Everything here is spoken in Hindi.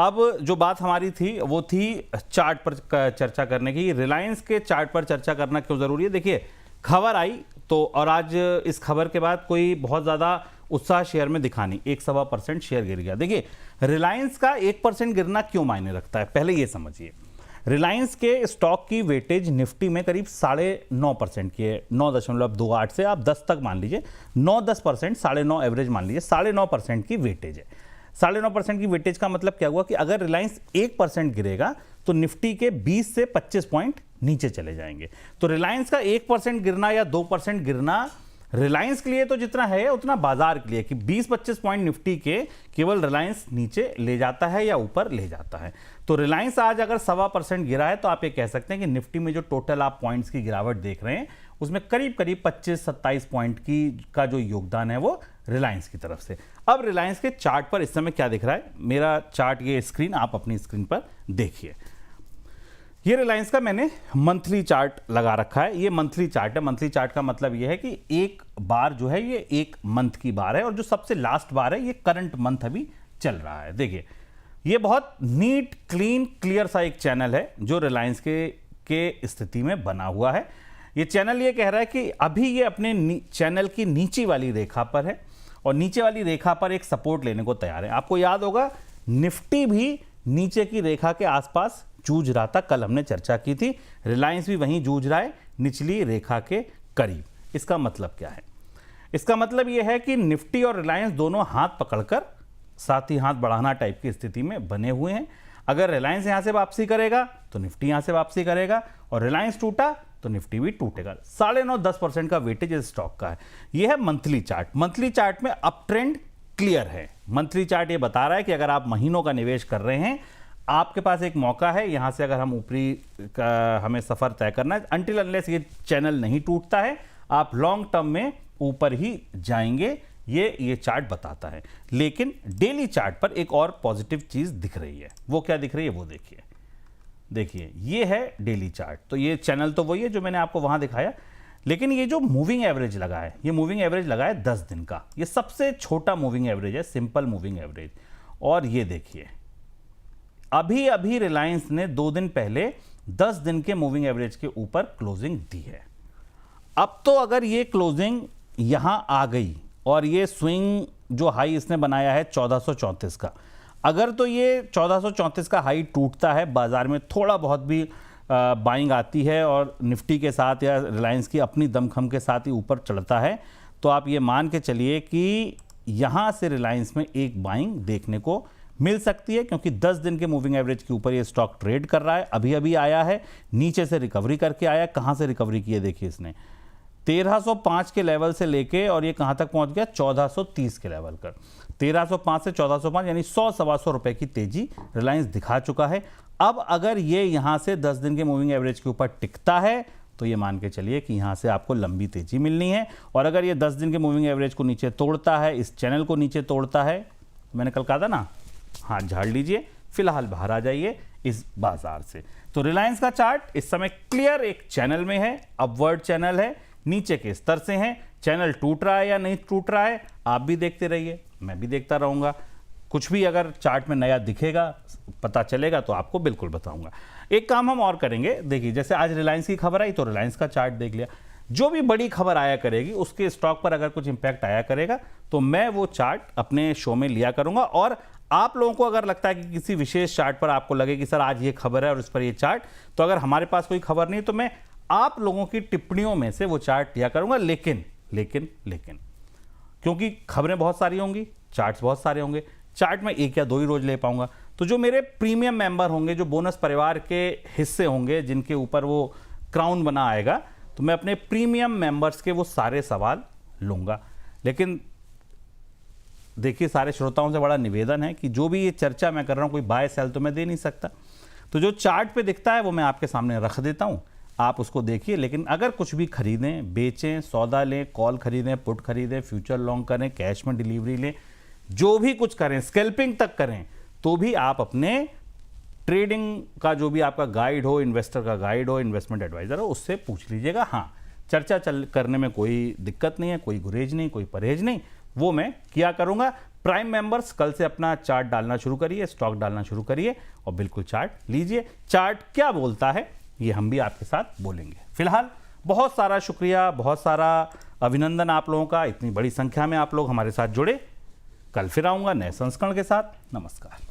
अब जो बात हमारी थी वो थी चार्ट पर चर्चा करने की। रिलायंस के चार्ट पर चर्चा करना क्यों ज़रूरी है? देखिए, खबर आई तो, और आज इस खबर के बाद कोई बहुत ज़्यादा उत्साह शेयर में दिखा नहीं, 1.25% शेयर गिर गया। देखिए, रिलायंस का 1% गिरना क्यों मायने रखता है, पहले ये समझिए। रिलायंस के स्टॉक की वेटेज निफ्टी में करीब 9.5% की है, 9.28 से आप 10 तक मान लीजिए, 9-10%, 9.5 एवरेज मान लीजिए, 9.5% की वेटेज है। 9.5% की वेटेज का मतलब क्या हुआ कि अगर रिलायंस 1% गिरेगा तो निफ्टी के 20 से 25 पॉइंट नीचे चले जाएंगे। तो रिलायंस का 1% गिरना या 2% गिरना रिलायंस के लिए तो जितना है उतना बाजार के लिए, कि 20-25 पॉइंट निफ्टी के केवल रिलायंस नीचे ले जाता है या ऊपर ले जाता है। तो रिलायंस आज अगर 1.25% गिरा है तो आप ये कह सकते हैं कि निफ्टी में जो टोटल आप पॉइंट्स की गिरावट देख रहे हैं उसमें करीब करीब 25-27 पॉइंट की का जो योगदान है वो रिलायंस की तरफ से। अब रिलायंस के चार्ट पर इस समय क्या दिख रहा है, मेरा चार्ट, ये स्क्रीन आप अपनी स्क्रीन पर देखिए। ये रिलायंस का मैंने मंथली चार्ट लगा रखा है। ये मंथली चार्ट है। मंथली चार्ट का मतलब ये है कि एक बार जो है ये एक मंथ की बार है, और जो सबसे लास्ट बार है ये करंट मंथ अभी चल रहा है। देखिए, ये बहुत नीट, क्लीन, क्लियर सा एक चैनल है जो रिलायंस के स्थिति में बना हुआ है। ये चैनल ये कह रहा है कि अभी ये अपने चैनल की नीचे वाली रेखा पर है, और नीचे वाली रेखा पर एक सपोर्ट लेने को तैयार है। आपको याद होगा निफ्टी भी नीचे की रेखा के आसपास जूझ रहा था, कल हमने चर्चा की थी। रिलायंस भी वहीं जूझ रहा है, निचली रेखा के करीब। इसका मतलब क्या है? इसका मतलब यह है कि निफ्टी और रिलायंस दोनों हाथ पकड़कर साथ ही हाथ बढ़ाना टाइप की स्थिति में बने हुए हैं। अगर रिलायंस यहां से वापसी करेगा तो निफ्टी यहां से वापसी करेगा, और रिलायंस टूटा तो निफ्टी भी टूटेगा। 9.5-10% का वेटेज इस स्टॉक का है। यह है मंथली चार्ट। मंथली चार्ट में अप ट्रेंड क्लियर है। मंथली चार्ट ये बता रहा है कि अगर आप महीनों का निवेश कर रहे हैं, आपके पास एक मौका है, यहां से अगर हम ऊपरी का हमें सफर तय करना है, अनटिल अनलेस ये चैनल नहीं टूटता है, आप लॉन्ग टर्म में ऊपर ही जाएंगे, ये चार्ट बताता है। लेकिन डेली चार्ट पर एक और पॉजिटिव चीज दिख रही है। वो क्या दिख रही है वो देखिए। देखिए, ये है डेली चार्ट। तो ये चैनल तो वही है जो मैंने आपको वहां दिखाया, लेकिन ये जो मूविंग एवरेज लगा है, ये मूविंग एवरेज लगा है 10 दिन का। ये सबसे छोटा मूविंग एवरेज है, सिंपल मूविंग एवरेज। और ये देखिए, अभी अभी रिलायंस ने 2 दिन पहले 10 दिन के मूविंग एवरेज के ऊपर क्लोजिंग दी है। अब तो अगर ये क्लोजिंग यहां आ गई और ये स्विंग जो हाई इसने बनाया है 1434 का, अगर तो ये 1434 का हाई टूटता है, बाजार में थोड़ा बहुत भी बाइंग आती है और निफ्टी के साथ या रिलायंस की अपनी दमखम के साथ ही ऊपर चढ़ता है, तो आप ये मान के चलिए कि यहां से रिलायंस में एक बाइंग देखने को मिल सकती है, क्योंकि 10 दिन के मूविंग एवरेज के ऊपर ये स्टॉक ट्रेड कर रहा है। अभी अभी आया है, नीचे से रिकवरी करके आया। कहां से रिकवरी की है देखिए, इसने 1305 के लेवल से लेके और ये कहां तक पहुंच गया, 1430 के लेवल कर। 1305 से 1405 यानी 100-125 रुपए की तेजी रिलायंस दिखा चुका है। अब अगर ये यहां से 10 दिन के मूविंग एवरेज के ऊपर टिकता है तो ये मान के चलिए कि यहां से आपको लंबी तेजी मिलनी है। और अगर ये 10 दिन के मूविंग एवरेज को नीचे तोड़ता है, इस चैनल को नीचे तोड़ता है, मैंने कल कहा था ना, हाथ झाड़ लीजिए, फिलहाल बाहर आ जाइए इस बाजार से। तो रिलायंस का चार्ट इस समय क्लियर एक चैनल में है, अपवर्ड चैनल है, नीचे के स्तर से है। चैनल टूट रहा है या नहीं टूट रहा है आप भी देखते रहिए, मैं भी देखता रहूंगा। कुछ भी अगर चार्ट में नया दिखेगा, पता चलेगा तो आपको बिल्कुल बताऊंगा। एक काम हम और करेंगे, देखिए जैसे आज रिलायंस की खबर आई तो रिलायंस का चार्ट देख लिया। जो भी बड़ी खबर आया करेगी उसके स्टॉक पर अगर कुछ इंपैक्ट आया करेगा तो मैं वो चार्ट अपने शो में लिया करूंगा। और आप लोगों को अगर लगता है कि किसी विशेष चार्ट पर आपको लगे कि सर आज ये खबर है और इस पर ये चार्ट, तो अगर हमारे पास कोई खबर नहीं तो मैं आप लोगों की टिप्पणियों में से वो चार्ट लिया करूंगा। लेकिन क्योंकि खबरें बहुत सारी होंगी, चार्ट्स बहुत सारे होंगे, चार्ट में 1 या 2 ही रोज ले पाऊंगा। तो जो मेरे प्रीमियम मेंबर होंगे, जो बोनस परिवार के हिस्से होंगे, जिनके ऊपर वो क्राउन बना आएगा, तो मैं अपने प्रीमियम मेंबर्स के वो सारे सवाल लूंगा। लेकिन देखिए, सारे श्रोताओं से बड़ा निवेदन है कि जो भी ये चर्चा मैं कर रहा हूं, कोई बाय सेल तो मैं दे नहीं सकता। तो जो चार्ट पे दिखता है वो मैं आपके सामने रख देता हूं, आप उसको देखिए। लेकिन अगर कुछ भी खरीदें, बेचें, सौदा लें, कॉल खरीदें, पुट खरीदें, फ्यूचर लॉन्ग करें, कैश में डिलीवरी लें, जो भी कुछ करें, स्कैल्पिंग तक करें, तो भी आप अपने ट्रेडिंग का जो भी आपका गाइड हो, इन्वेस्टर का गाइड हो, इन्वेस्टमेंट एडवाइजर हो, उससे पूछ लीजिएगा। हाँ, चर्चा करने में कोई दिक्कत नहीं है, कोई गुरेज नहीं, कोई परहेज नहीं। वो मैं किया करूंगा। प्राइम मेंबर्स कल से अपना चार्ट डालना शुरू करिए, स्टॉक डालना शुरू करिए और बिल्कुल चार्ट लीजिए। चार्ट क्या बोलता है ये हम भी आपके साथ बोलेंगे। फिलहाल बहुत सारा शुक्रिया, बहुत सारा अभिनंदन आप लोगों का, इतनी बड़ी संख्या में आप लोग हमारे साथ जुड़े। कल फिर आऊंगा नए संस्करण के साथ। नमस्कार।